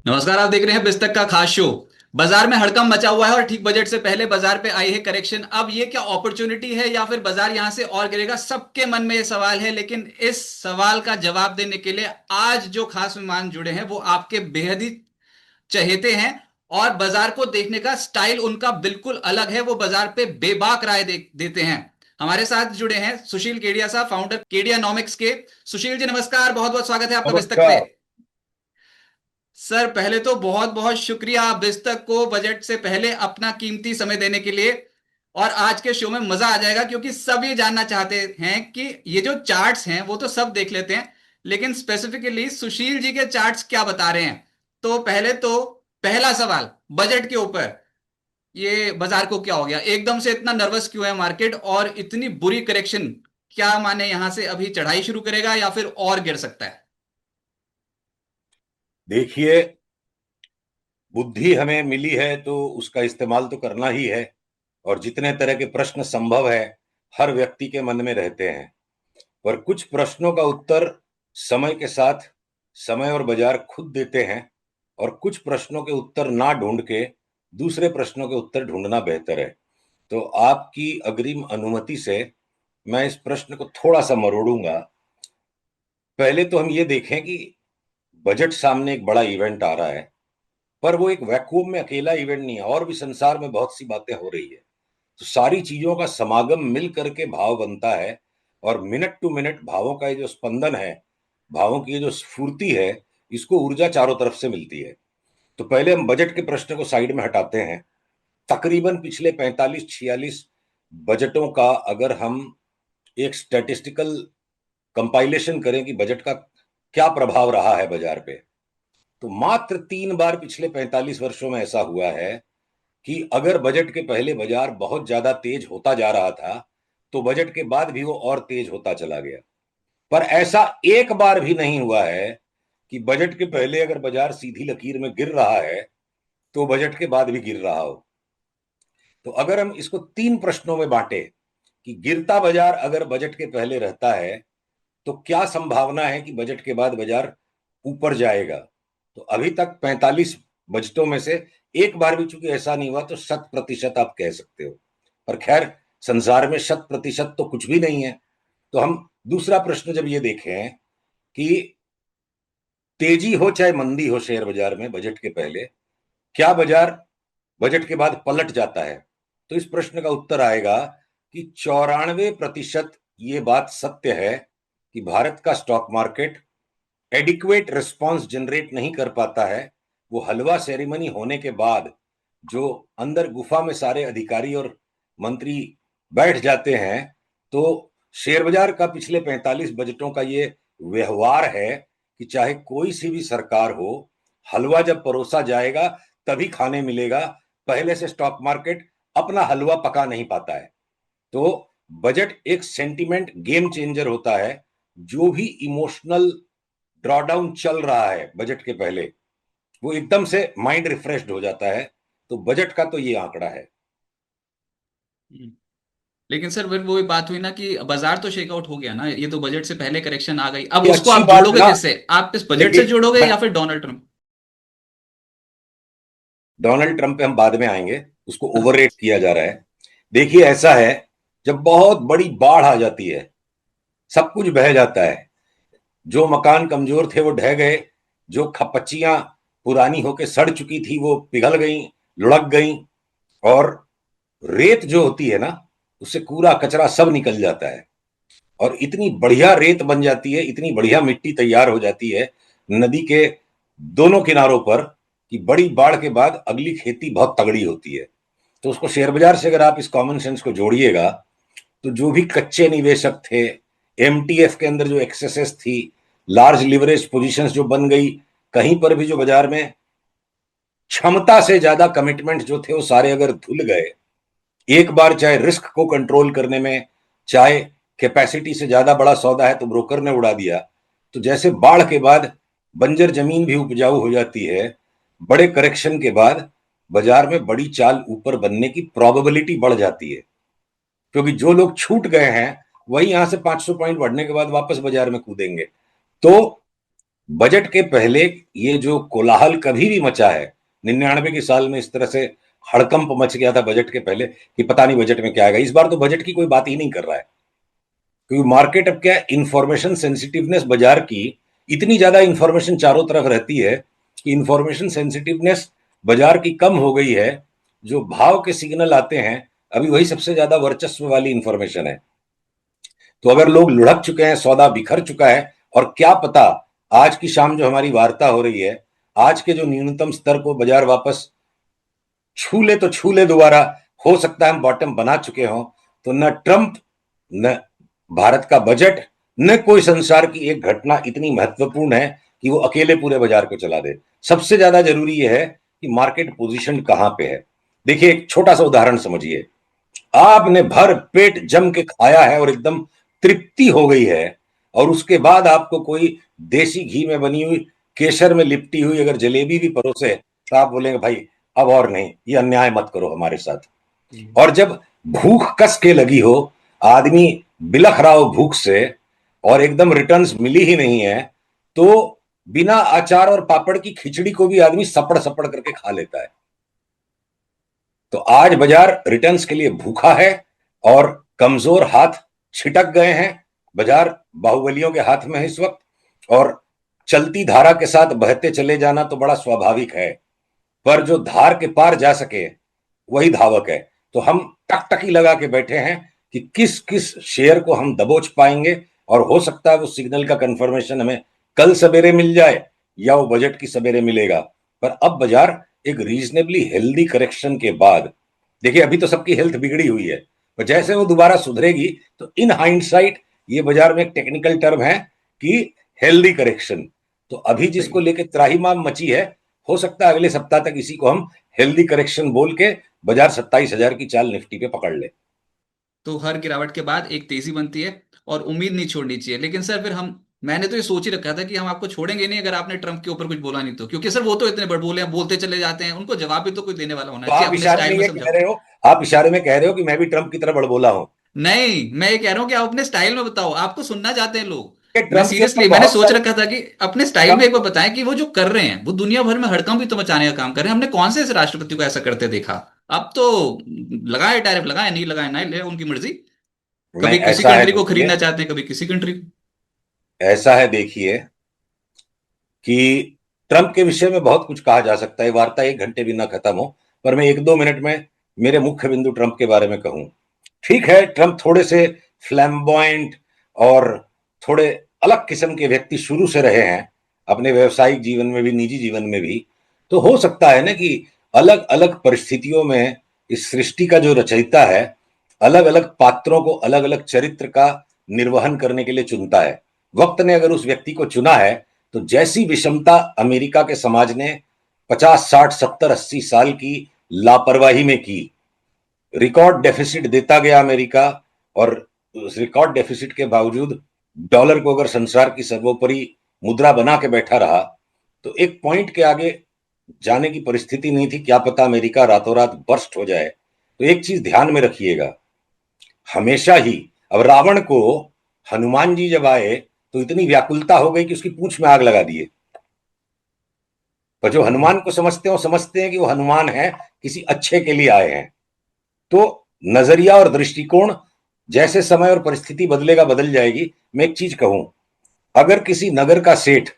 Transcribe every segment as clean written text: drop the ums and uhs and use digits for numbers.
नमस्कार। आप देख रहे हैं बिस्तक का खास शो। बाजार में हड़कंप मचा हुआ है और ठीक बजट से पहले बाजार पे आई है करेक्शन। अब ये क्या अपॉर्चुनिटी है या फिर बाजार यहां से और गिरेगा, सबके मन में ये सवाल है। लेकिन इस सवाल का जवाब देने के लिए आज जो खास मेहमान जुड़े हैं वो आपके बेहद ही चहेते हैं और बाजार को देखने का स्टाइल उनका बिल्कुल अलग है। वो बाजार पे बेबाक राय देते हैं। हमारे साथ जुड़े हैं सुशील केडिया साहब, फाउंडर केडियानॉमिक्स के। सुशील जी नमस्कार, बहुत बहुत स्वागत है आपका बिस्तक पे। नमस्कार। सर पहले तो बहुत बहुत शुक्रिया आप बिस्तक को बजट से पहले अपना कीमती समय देने के लिए। और आज के शो में मजा आ जाएगा क्योंकि सब ये जानना चाहते हैं कि ये जो चार्ट्स हैं वो तो सब देख लेते हैं, लेकिन स्पेसिफिकली सुशील जी के चार्ट्स क्या बता रहे हैं। तो पहले तो पहला सवाल बजट के ऊपर, ये बाजार को क्या हो गया, एकदम से इतना नर्वस क्यों है मार्केट और इतनी बुरी करेक्शन। क्या माने यहां से अभी चढ़ाई शुरू करेगा या फिर और गिर सकता है? देखिए, बुद्धि हमें मिली है तो उसका इस्तेमाल तो करना ही है। और जितने तरह के प्रश्न संभव है हर व्यक्ति के मन में रहते हैं। पर कुछ प्रश्नों का उत्तर समय के साथ समय और बाजार खुद देते हैं। और कुछ प्रश्नों के उत्तर ना ढूंढ के दूसरे प्रश्नों के उत्तर ढूंढना बेहतर है। तो आपकी अग्रिम अनुमति से मैं इस प्रश्न को थोड़ा सा मरोड़ूंगा। पहले तो हम ये देखें कि बजट सामने एक बड़ा इवेंट आ रहा है, पर वो एक वैक्यूम में अकेला इवेंट नहीं है, और भी संसार में बहुत सी बातें हो रही है। तो सारी चीजों का समागम मिल करके भाव बनता है। और मिनट टू मिनट भावों का ये जो स्पंदन है, भावों की ये जो स्फूर्ति है, इसको ऊर्जा चारों तरफ से मिलती है। तो पहले हम बजट के प्रश्न को साइड में हटाते हैं। तकरीबन पिछले 45-46 बजटों का अगर हम एक स्टैटिस्टिकल कंपाइलेशन करें कि बजट का क्या प्रभाव रहा है बाजार पे, तो मात्र 3 बार पिछले 45 वर्षों में ऐसा हुआ है कि अगर बजट के पहले बाजार बहुत ज्यादा तेज होता जा रहा था तो बजट के बाद भी वो और तेज होता चला गया। पर ऐसा एक बार भी नहीं हुआ है कि बजट के पहले अगर बाजार सीधी लकीर में गिर रहा है तो बजट के बाद भी गिर रहा हो। तो अगर हम इसको 3 प्रश्नों में बांटे कि गिरता बाजार अगर बजट के पहले रहता है तो क्या संभावना है कि बजट के बाद बाजार ऊपर जाएगा, तो अभी तक 45 बजटों में से एक बार भी चूंकि ऐसा नहीं हुआ, तो 100% आप कह सकते हो। पर खैर, संसार में 100% तो कुछ भी नहीं है। तो हम दूसरा प्रश्न जब ये देखें कि तेजी हो चाहे मंदी हो शेयर बाजार में बजट के पहले, क्या बाजार बजट के बाद पलट जाता है, तो इस प्रश्न का उत्तर आएगा कि 94% ये बात सत्य है कि भारत का stock market adequate response generate नहीं कर पाता है। वो हलवा सेरेमनी होने के बाद जो अंदर गुफा में सारे अधिकारी और मंत्री बैठ जाते हैं, तो शेयर बाजार का पिछले 45 बजटों का ये व्यवहार है कि चाहे कोई सी भी सरकार हो, हलवा जब परोसा जाएगा तभी खाने मिलेगा। पहले से स्टॉक मार्केट अपना हलवा पका नहीं पाता है। तो बजट एक सेंटिमेंट गेम चेंजर होता है। जो भी इमोशनल ड्रॉडाउन चल रहा है बजट के पहले, वो एकदम से माइंड रिफ्रेश्ड हो जाता है। तो बजट का तो ये आंकड़ा है। लेकिन सर फिर वो बात हुई ना कि बाजार तो शेकआउट हो गया ना, ये तो बजट से पहले करेक्शन आ गई। अब ये उसको अच्छी आप बात जोड़ोगे ना। किससे? आप इस बजट से देखिए, जोड़ोगे मैं या फिर डोनाल्ड ट्रंप? डोनाल्ड ट्रंप पे हम बाद में आएंगे, उसको ओवररेट किया जा रहा है। देखिए, ऐसा है, जब बहुत बड़ी बाढ़ आ जाती है, सब कुछ बह जाता है। जो मकान कमजोर थे वो ढह गए, जो खपच्चियां पुरानी होके सड़ चुकी थी वो पिघल गई, लुढ़क गई। और रेत जो होती है ना, उससे कूड़ा कचरा सब निकल जाता है। और इतनी बढ़िया रेत बन जाती है, इतनी बढ़िया मिट्टी तैयार हो जाती है नदी के दोनों किनारों पर, कि बड़ी बाढ़ के बाद अगली खेती बहुत तगड़ी होती है। तो उसको शेयर बाजार से अगर आप इस कॉमन सेंस को जोड़िएगा, तो जो भी कच्चे निवेशक थे, एमटीएफ के अंदर जो एक्सेसेस थी, लार्ज लिवरेज पोजीशंस जो बन गई, कहीं पर भी जो बाजार में क्षमता से ज्यादा कमिटमेंट जो थे वो सारे अगर धुल गए एक बार, चाहे रिस्क को कंट्रोल करने में, चाहे कैपेसिटी से ज्यादा बड़ा सौदा है तो ब्रोकर ने उड़ा दिया, तो जैसे बाढ़ के बाद बंजर जमीन भी उपजाऊ हो जाती है, बड़े करेक्शन के बाद बाजार में बड़ी चाल ऊपर बनने की प्रोबेबिलिटी बढ़ जाती है। क्योंकि जो लोग छूट गए हैं वही यहां से 500 पॉइंट बढ़ने के बाद वापस बाजार में कूदेंगे। तो बजट के पहले ये जो कोलाहल कभी भी मचा है, 99 के साल में इस तरह से हड़कंप मच गया था बजट के पहले कि पता नहीं बजट में क्या आएगा। इस बार तो बजट की कोई बात ही नहीं कर रहा है, क्योंकि मार्केट अब क्या, इंफॉर्मेशन सेंसिटिवनेस बाजार की इतनी ज्यादा इंफॉर्मेशन चारों तरफ रहती है कि इंफॉर्मेशन सेंसिटिवनेस बाजार की कम हो गई है। जो भाव के सिग्नल आते हैं, अभी वही सबसे ज्यादा वर्चस्व वाली इंफॉर्मेशन है। तो अगर लोग लुढ़क चुके हैं, सौदा बिखर चुका है, और क्या पता आज की शाम जो हमारी वार्ता हो रही है, आज के जो न्यूनतम स्तर को बाजार वापस छू ले तो छू ले दोबारा, हो सकता है हम बॉटम बना चुके हों। तो न ट्रंप, न भारत का बजट, न कोई संसार की एक घटना इतनी महत्वपूर्ण है कि वो अकेले पूरे बाजार को चला दे। सबसे ज्यादा जरूरी यह है कि मार्केट पोजीशन कहां पे है। देखिए, एक छोटा सा उदाहरण समझिए। आपने भर पेट जम के खाया है और एकदम तृप्ति हो गई है, और उसके बाद आपको कोई देसी घी में बनी हुई, केसर में लिपटी हुई अगर जलेबी भी परोसे, तो आप बोलेंगे भाई अब और नहीं, ये अन्याय मत करो हमारे साथ। और जब भूख कस के लगी हो, आदमी बिलख रहा हो भूख से, और एकदम रिटर्न्स मिली ही नहीं है, तो बिना अचार और पापड़ की खिचड़ी को भी आदमी सपड़ सपड़ करके खा लेता है। तो आज बाजार रिटर्न्स के लिए भूखा है, और कमजोर हाथ छिटक गए हैं। बाजार बाहुबलियों के हाथ में है इस वक्त, और चलती धारा के साथ बहते चले जाना तो बड़ा स्वाभाविक है, पर जो धार के पार जा सके वही धावक है। तो हम टकटकी लगा के बैठे हैं कि किस किस शेयर को हम दबोच पाएंगे, और हो सकता है वो सिग्नल का कंफर्मेशन हमें कल सवेरे मिल जाए, या वो बजट की सवेरे मिलेगा। पर अब बाजार एक रीजनेबली हेल्दी करेक्शन के बाद, देखिए अभी तो सबकी हेल्थ बिगड़ी हुई है, पर जैसे वो दोबारा सुधरेगी, तो इन हाइंडसाइट ये बाजार में एक टेक्निकल टर्म है कि हेल्दी करेक्शन। तो अभी जिसको सही। लेके त्राहिमाम मची है, हो सकता है अगले सप्ताह तक इसी को हम हेल्दी करेक्शन बोल के बाजार 27,000 की चाल निफ्टी पे पकड़ ले। तो हर गिरावट के बाद एक तेजी बनती है, और उम्मीद नहीं छोड़नी चाहिए। लेकिन सर फिर हम, मैंने तो ये सोच ही रखा था कि हम आपको छोड़ेंगे नहीं अगर आपने ट्रम्प के ऊपर कुछ बोला नहीं तो, क्योंकि सर वो तो इतने बड़बोले हैं, बोलते चले जाते हैं, उनको जवाब भी तो कोई देने वाला होना तो चाहिए, आप अपने इशारे में स्टाइल में ये कह समझाओ। रहे हो, आप इशारे में कह रहे हो कि मैं भी ट्रंप की तरह बड़बोला हूं? नहीं, मैं ये कह रहा हूँ कि आप अपने स्टाइल में बताओ, आपको सुनना चाहते हैं लोग। कि मैं ट्रंप के ऊपर सीरियसली मैंने बहुत सोच सारे, रखा था कि अपने स्टाइल में ट्रंप एक बार बताएं कि वो जो कर रहे हैं वो दुनिया भर में हड़कंप भी तो मचाने का काम कर रहे हैं। हमने कौन से ऐसे राष्ट्रपति को ऐसा करते देखा? अब तो लगाए टैरिफ, लगाए नहीं लगाए नहीं ले, उनकी मर्जी। नहीं, कभी किसी ऐसा है कंट्री को देखिए, खरीदना चाहते हैं, कभी किसी कंट्री को। ऐसा है देखिए कि ट्रंप के विषय में बहुत कुछ कहा जा सकता है, वार्ता 1 घंटे भी ना खत्म हो, पर मैं 1-2 मिनट में मेरे मुख्य बिंदु ट्रंप के बारे में कहूं। ठीक है, ट्रंप थोड़े से फ्लैम्बॉयंट और थोड़े अलग किस्म के व्यक्ति शुरू से रहे हैं, अपने व्यवसायिक जीवन में भी, निजी जीवन में भी। तो हो सकता है ना कि अलग अलग परिस्थितियों में इस सृष्टि का जो रचयिता है, अलग अलग पात्रों को अलग अलग चरित्र का निर्वहन करने के लिए चुनता है। वक्त ने अगर उस व्यक्ति को चुना है, तो जैसी विषमता अमेरिका के समाज ने 50, 60, 70, 80 साल की लापरवाही में की, रिकॉर्ड डेफिसिट देता गया अमेरिका, और उस रिकॉर्ड डेफिसिट के बावजूद डॉलर को अगर संसार की सर्वोपरि मुद्रा बना के बैठा रहा, तो एक पॉइंट के आगे जाने की परिस्थिति नहीं थी। क्या पता अमेरिका रातों रात बर्स्ट हो जाए। तो एक चीज ध्यान में रखिएगा, हमेशा ही, अब रावण को हनुमान जी जब आए तो इतनी व्याकुलता हो गई कि उसकी पूंछ में आग लगा दिए, पर जो हनुमान को समझते हैं वो समझते हैं कि वो हनुमान है, किसी अच्छे के लिए आए हैं। तो नजरिया और दृष्टिकोण जैसे समय और परिस्थिति बदलेगा, बदल जाएगी। मैं एक चीज कहूं, अगर किसी नगर का सेठ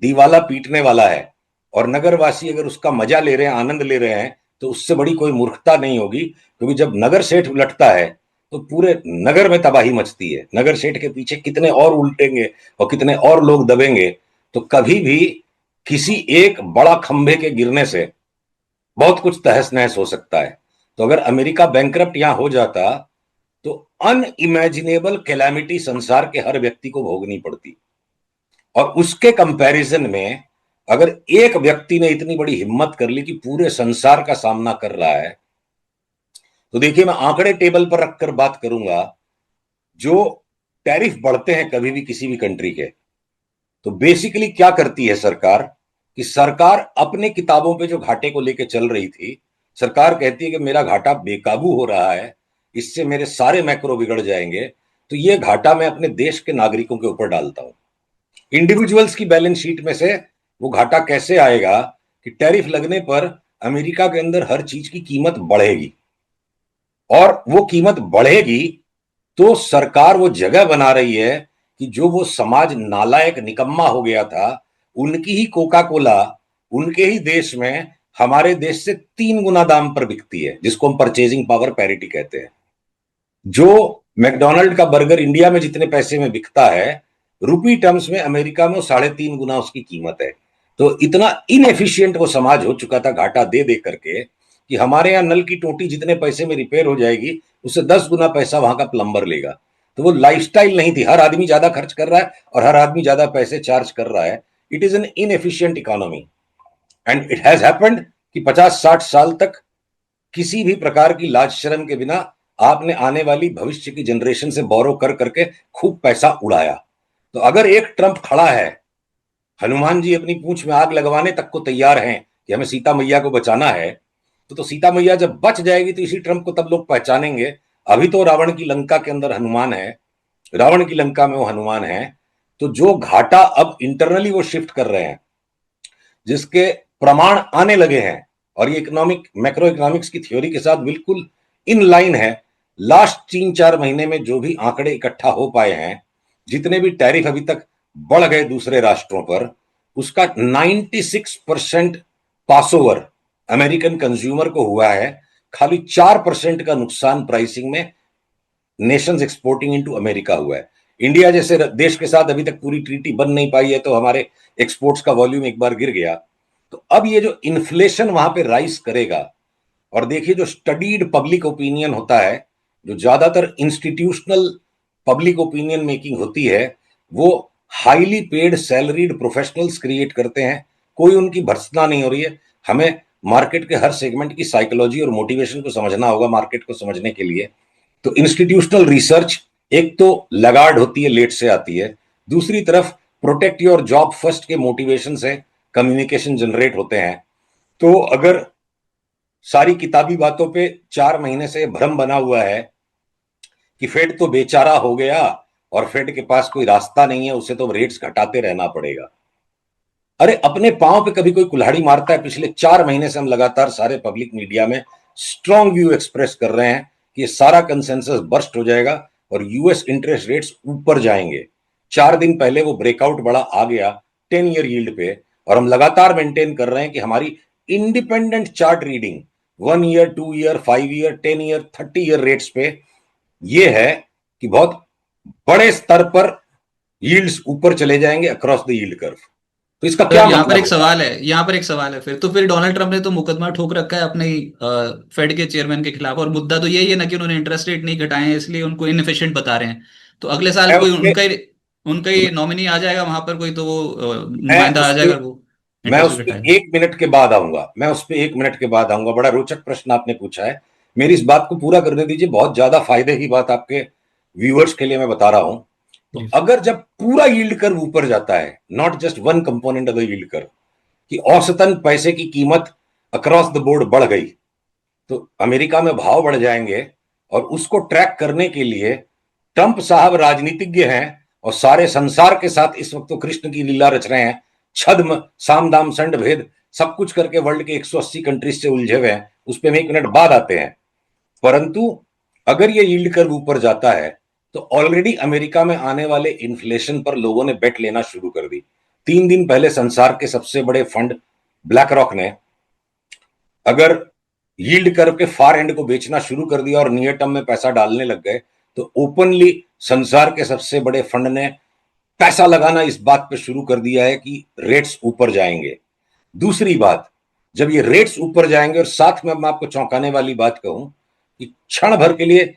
दीवाला पीटने वाला है, और नगरवासी अगर उसका मजा ले रहे हैं, आनंद ले रहे हैं, तो उससे बड़ी कोई मूर्खता नहीं होगी। क्योंकि जब नगर सेठ उलटता है, तो पूरे नगर में तबाही मचती है। नगर सेठ के पीछे कितने और उल्टेंगे और कितने और लोग दबेंगे। तो कभी भी किसी एक बड़ा खंभे के गिरने से बहुत कुछ तहस नहस हो सकता है। तो अगर अमेरिका बैंकरप्ट यहां हो जाता, तो अनइमेजिनेबल कैलामिटी संसार के हर व्यक्ति को भोगनी पड़ती। और उसके कंपैरिजन में अगर एक व्यक्ति ने इतनी बड़ी हिम्मत कर ली कि पूरे संसार का सामना कर रहा है, तो देखिए मैं आंकड़े टेबल पर रखकर बात करूंगा। जो टैरिफ बढ़ते हैं कभी भी किसी भी कंट्री के, तो बेसिकली क्या करती है सरकार, कि सरकार अपने किताबों पे जो घाटे को लेकर चल रही थी, सरकार कहती है कि मेरा घाटा बेकाबू हो रहा है, इससे मेरे सारे मैक्रो बिगड़ जाएंगे, तो ये घाटा मैं अपने देश के नागरिकों के ऊपर डालता हूं। इंडिविजुअल्स की बैलेंस शीट में से वो घाटा कैसे आएगा कि टैरिफ लगने पर अमेरिका के अंदर हर चीज की कीमत बढ़ेगी, और वो कीमत बढ़ेगी तो सरकार वो जगह बना रही है कि जो वो समाज नालायक निकम्मा हो गया था, उनकी ही कोका कोला उनके ही देश में हमारे देश से 3 गुना दाम पर बिकती है, जिसको हम परचेजिंग पावर पैरिटी कहते हैं। जो मैकडोनल्ड का बर्गर इंडिया में जितने पैसे में बिकता है, रुपी टर्म्स में अमेरिका में वो 3.5 गुना उसकी कीमत है। तो इतना इनएफिशिएंट वो समाज हो चुका था घाटा दे दे करके, कि हमारे यहाँ नल की टोटी जितने पैसे में रिपेयर हो जाएगी, उससे 10 गुना पैसा वहां का प्लम्बर लेगा। तो वो लाइफस्टाइल नहीं थी, हर आदमी ज्यादा खर्च कर रहा है और हर आदमी ज्यादा पैसे चार्ज कर रहा है। It is an inefficient economy, and it has happened कि 50-60 साल तक किसी भी प्रकार की लाज शर्म के बिना आपने आने वाली भविष्य की जनरेशन से बोरो कर करके खूब पैसा उड़ाया। तो अगर एक ट्रंप खड़ा है, हनुमान जी अपनी पूंछ में आग लगवाने तक को तैयार हैं कि हमें सीता मैया को बचाना है, तो सीता मैया जब बच जाएगी तो इसी ट्रंप को तब लोग पहचानेंगे। अभी तो रावण की लंका के अंदर हनुमान है, रावण की लंका में वो हनुमान है। तो जो घाटा अब इंटरनली वो शिफ्ट कर रहे हैं, जिसके प्रमाण आने लगे हैं, और ये इकोनॉमिक मैक्रो इकोनॉमिक्स की थ्योरी के साथ बिल्कुल इन लाइन है। लास्ट 3-4 महीने में जो भी आंकड़े इकट्ठा हो पाए हैं, जितने भी टैरिफ अभी तक बढ़ गए दूसरे राष्ट्रों पर, उसका 96% पास ओवर अमेरिकन कंज्यूमर को हुआ है। खाली 4% का नुकसान प्राइसिंग में नेशंस एक्सपोर्टिंग इनटू अमेरिका हुआ है। इंडिया जैसे देश के साथ अभी तक पूरी ट्रीटी बन नहीं पाई है, तो हमारे एक्सपोर्ट्स का वॉल्यूम एक बार गिर गया। तो अब ये जो इन्फ्लेशन वहां पे राइज करेगा, और देखिए जो स्टडीड पब्लिक ओपिनियन होता है, जो ज्यादातर इंस्टीट्यूशनल पब्लिक ओपिनियन मेकिंग होती है, वो highly paid salaried professionals create करते हैं। कोई उनकी भर्त्सना नहीं हो रही है। हमें मार्केट के हर सेगमेंट की साइकोलॉजी और मोटिवेशन को समझना होगा मार्केट को समझने के लिए। तो इंस्टीट्यूशनल रिसर्च एक तो लगार्ड होती है, लेट से आती है। दूसरी तरफ प्रोटेक्ट योर जॉब फर्स्ट के मोटिवेशन से कम्युनिकेशन जनरेट होते हैं। तो अगर सारी किताबी बातों पे 4 महीने से भ्रम बना हुआ है कि फेड तो बेचारा हो गया और फेड के पास कोई रास्ता नहीं है, उसे तो रेट्स घटाते रहना पड़ेगा। अरे अपने पांव पे कभी कोई कुल्हाड़ी मारता है? पिछले 4 महीने से हम लगातार सारे पब्लिक मीडिया में स्ट्रॉन्ग व्यू एक्सप्रेस कर रहे हैं कि ये सारा कंसेंसस बर्स्ट हो जाएगा और यूएस इंटरेस्ट रेट्स ऊपर जाएंगे। 4 दिन पहले वो ब्रेकआउट बड़ा आ गया 10 ईयर यील्ड पे, और हम लगातार मेंटेन कर रहे हैं कि हमारी independent chart reading 1 year, 2 year, 5 year, 10 year, 30 year rates पे ये है कि बहुत बड़े स्तर पर यील्ड्स ऊपर चले जाएंगे अक्रॉस द यील्ड कर्व। तो इसका सर क्या यहाँ पर मतलब एक होगा? सवाल है, यहाँ पर एक सवाल है। फिर डोनाल्ड ट्रंप ने तो मुकदमा ठोक रखा है अपने ही फेड के चेयरमैन के खिलाफ, और मुद्दा तो यही है ना कि उन्होंने इंटरेस्ट रेट नहीं घटाए हैं, इसलिए उनको इनएफिशिएंट बता रहे हैं। तो अगले साल मैं कोई उस पे उनका ही नॉमिनी आ जाएगा वहां पर, कोई तो वो मैं नुमाइंदा उस आ पे जाएगा, वो मैं इंटरेस्ट उस रेट पे घटाएगा। 1 मिनट के बाद आऊंगा। मैं उस पे 1 मिनट के बाद आऊंगा। बड़ा रोचक प्रश्न आपने पूछा है। मेरी इस बात को पूरा करने दीजिए। बहुत ज्यादा फायदे की बात आपके व्यूअर्स के लिए मैं बता रहा हूं। तो जी। अगर जब पूरा यील्ड कर्व ऊपर जाता है, not just one component of the yield curve, कि औसतन पैसे की कीमत अक्रॉस द बोर्ड बढ़ गई, तो अमेरिका में भाव बढ़ जाएंगे। और उसको ट्रैक करने के लिए ट्रंप साहब राजनीतिज्ञ हैं और सारे संसार के साथ इस वक्त तो कृष्ण की लीला रच रहे हैं। छद्म साम दाम संड भेद सब कुछ करके वर्ल्ड के 180 कंट्रीज से उलझे हुए हैं। उस पर हम 1 मिनट बाद आते हैं। परंतु अगर ये यील्ड कर्व ऊपर जाता है, तो ऑलरेडी अमेरिका में आने वाले इन्फ्लेशन पर लोगों ने बेट लेना शुरू कर दी। 3 दिन पहले संसार के सबसे बड़े फंड ब्लैक रॉक ने अगर यील्ड कर्व के फार एंड को बेचना शुरू कर दिया और नियर टर्म में पैसा डालने लग गए, तो ओपनली संसार के सबसे बड़े फंड ने पैसा लगाना इस बात पे शुरू कर दिया है कि रेट्स ऊपर जाएंगे। दूसरी बात, जब ये रेट्स ऊपर जाएंगे, और साथ में मैं आपको चौंकाने वाली बात कहूं कि क्षण भर के लिए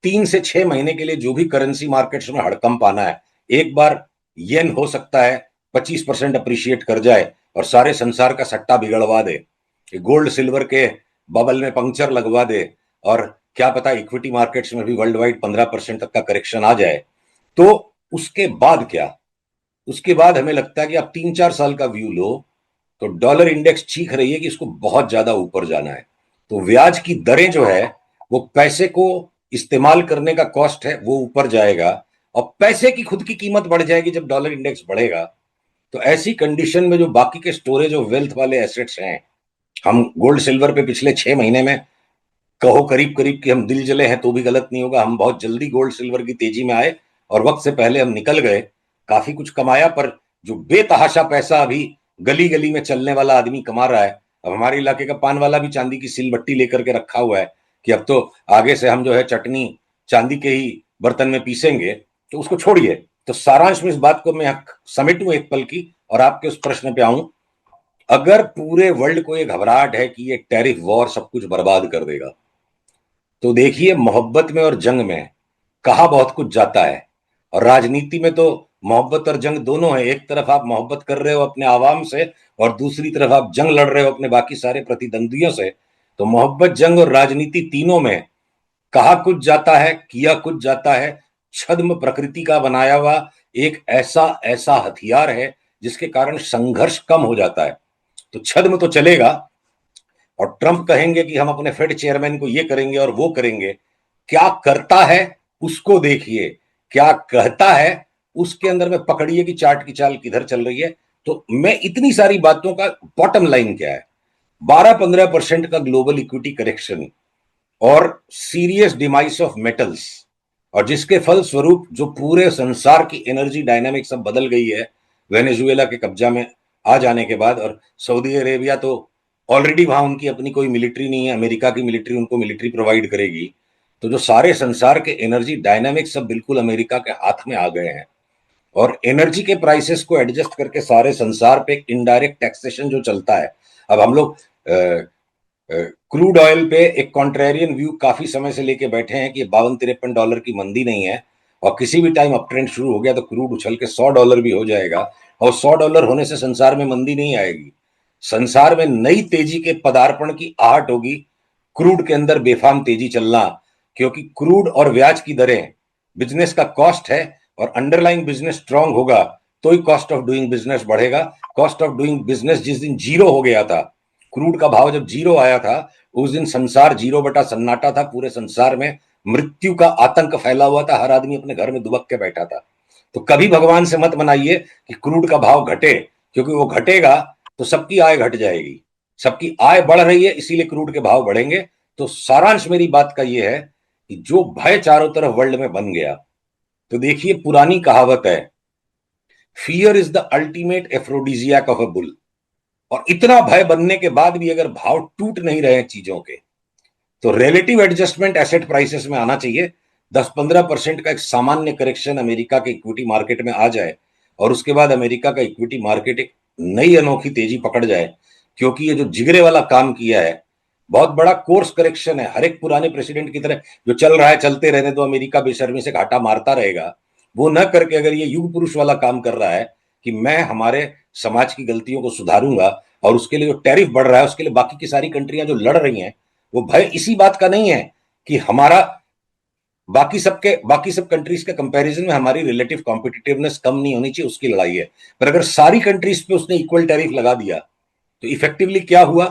3 से 6 महीने के लिए जो भी करेंसी मार्केट्स में हड़कंप आना है, एक बार येन हो सकता है 25% अप्रिशिएट कर जाए और सारे संसार का सट्टा बिगड़वा दे, गोल्ड सिल्वर के बबल में पंक्चर लगवा दे, और क्या पता इक्विटी मार्केट्स में भी वर्ल्ड वाइड 15% तक का करेक्शन आ जाए। तो उसके बाद क्या? उसके बाद हमें लगता है कि आप 3-4 साल का व्यू लो, तो डॉलर इंडेक्स चीख रही है कि इसको बहुत ज्यादा ऊपर जाना है। तो ब्याज की दरें जो है, वो पैसे को इस्तेमाल करने का कॉस्ट है, वो ऊपर जाएगा। और पैसे की खुद की कीमत बढ़ जाएगी जब डॉलर इंडेक्स बढ़ेगा। तो ऐसी कंडीशन में जो बाकी के स्टोरेज ऑफ वेल्थ वाले एसेट्स हैं, हम गोल्ड सिल्वर पे पिछले 6 महीने में कहो करीब करीब कि हम दिल जले हैं तो भी गलत नहीं होगा। हम बहुत जल्दी गोल्ड सिल्वर की तेजी में आए और वक्त से पहले हम निकल गए, काफी कुछ कमाया, पर जो बेतहाशा पैसा अभी गली गली में चलने वाला आदमी कमा रहा है। अब हमारे इलाके का पान वाला भी चांदी की सिलबट्टी लेकर के रखा हुआ है कि अब तो आगे से हम जो है चटनी चांदी के ही बर्तन में पीसेंगे, तो उसको छोड़िए। तो सारांश में इस बात को मैं समेटूं एक पल की और आपके उस प्रश्न पे आऊं। अगर पूरे वर्ल्ड को ये घबराहट है कि ये टैरिफ वॉर सब कुछ बर्बाद कर देगा, तो देखिए मोहब्बत में और जंग में कहा बहुत कुछ जाता है। और राजनीति में तो मोहब्बत और जंग दोनों है। एक तरफ आप मोहब्बत कर रहे हो अपने आवाम से और दूसरी तरफ आप जंग लड़ रहे हो अपने बाकी सारे प्रतिद्वंदियों से। तो मोहब्बत, जंग और राजनीति तीनों में कहा कुछ जाता है, किया कुछ जाता है। छद्म प्रकृति का बनाया हुआ एक ऐसा ऐसा हथियार है जिसके कारण संघर्ष कम हो जाता है। तो छद्म तो चलेगा, और ट्रंप कहेंगे कि हम अपने फेड चेयरमैन को ये करेंगे और वो करेंगे। क्या करता है उसको देखिए, क्या कहता है उसके अंदर में पकड़िए कि चार्ट की चाल किधर चल रही है। तो मैं इतनी सारी बातों का बॉटम लाइन क्या है, 12-15% का ग्लोबल इक्विटी करेक्शन और सीरियस डिमाइस ऑफ मेटल्स, और जिसके फल स्वरूप जो पूरे संसार की एनर्जी डायनामिक्स अब बदल गई है वेनेजुएला के कब्जा में आ जाने के बाद। और सऊदी अरेबिया तो ऑलरेडी वहां उनकी अपनी कोई मिलिट्री नहीं है, अमेरिका की मिलिट्री उनको मिलिट्री प्रोवाइड करेगी। तो जो सारे संसार के एनर्जी डायनामिक्स सब बिल्कुल अमेरिका के हाथ में आ गए हैं, और एनर्जी के प्राइसेस को एडजस्ट करके सारे संसार पे एक इनडायरेक्ट टैक्सेशन जो चलता है। अब हम लोग क्रूड ऑयल पे एक कॉन्ट्रेरियन व्यू काफी समय से लेके बैठे हैं कि 52-53 डॉलर की मंदी नहीं है, और किसी भी टाइम अप ट्रेंड शुरू हो गया तो क्रूड उछल के $100 भी हो जाएगा। और $100 होने से संसार में मंदी नहीं आएगी, संसार में नई तेजी के पदार्पण की आहट होगी। क्रूड के अंदर बेफाम तेजी चलना, क्योंकि क्रूड और ब्याज की दरें बिजनेस का कॉस्ट है, और अंडरलाइंग बिजनेस स्ट्रांग होगा तो ही कॉस्ट ऑफ डूइंग बिजनेस बढ़ेगा। कॉस्ट ऑफ डूइंग बिजनेस जिस दिन जीरो हो गया था, क्रूड का भाव जब जीरो आया था, उस दिन संसार जीरो बटा सन्नाटा था। पूरे संसार में मृत्यु का आतंक फैला हुआ था, हर आदमी अपने घर में दुबक के बैठा था। तो कभी भगवान से मत मनाइए कि क्रूड का भाव घटे, क्योंकि वो घटेगा तो सबकी आय घट जाएगी। सबकी आय बढ़ रही है इसीलिए क्रूड के भाव बढ़ेंगे। तो सारांश मेरी बात का ये है कि जो भय चारों तरफ वर्ल्ड में बन गया, तो देखिए पुरानी कहावत है, fear is the ultimate aphrodisiac of a bull. और इतना भय बनने के बाद भी अगर भाव टूट नहीं रहे हैं चीजों के, तो रिलेटिव एडजस्टमेंट एसेट प्राइसेस में आना चाहिए। 10-15% का एक सामान्य करेक्शन अमेरिका के इक्विटी मार्केट में आ जाए, और उसके बाद अमेरिका का इक्विटी मार्केट एक नई अनोखी तेजी पकड़ जाए। क्योंकि ये जो जिगरे वाला काम किया है, बहुत बड़ा कोर्स करेक्शन है। हर एक पुराने प्रेसिडेंट की तरह जो चल रहा है चलते रहने दो, अमेरिका बेशर्मी से घाटा मारता रहेगा, वो न करके अगर ये युग पुरुष वाला काम कर रहा है कि मैं हमारे समाज की गलतियों को सुधारूंगा, और उसके लिए जो टैरिफ बढ़ रहा है उसके लिए बाकी की सारी कंट्रियां जो लड़ रही हैं, वो भय इसी बात का नहीं है कि हमारा बाकी सब कंट्रीज के कंपैरिजन में हमारी रिलेटिव कॉम्पिटिटिवनेस कम नहीं होनी चाहिए, उसकी लड़ाई है। पर अगर सारी कंट्रीज पे उसने इक्वल टैरिफ लगा दिया, तो इफेक्टिवली क्या हुआ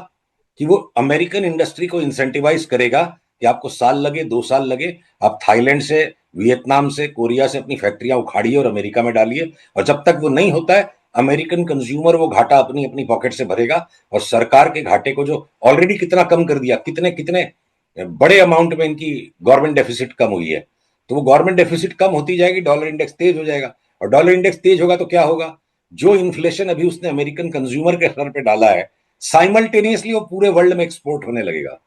कि वो अमेरिकन इंडस्ट्री को इंसेंटिवाइज करेगा कि आपको साल लगे 2 साल लगे, आप थाईलैंड से, वियतनाम से, कोरिया से अपनी फैक्ट्रियां उखाड़िए और अमेरिका में डालिए। और जब तक वो नहीं होता है, अमेरिकन कंज्यूमर वो घाटा अपनी अपनी पॉकेट से भरेगा, और सरकार के घाटे को जो ऑलरेडी कितना कम कर दिया, कितने कितने बड़े अमाउंट में इनकी गवर्नमेंट डेफिसिट कम हुई है, तो वो गवर्नमेंट डेफिसिट कम होती जाएगी, डॉलर इंडेक्स तेज हो जाएगा। और डॉलर इंडेक्स तेज होगा तो क्या होगा, जो इन्फ्लेशन अभी उसने अमेरिकन कंज्यूमर के स्तर पे डाला है, साइमल्टेनियसली वो पूरे वर्ल्ड में एक्सपोर्ट होने लगेगा।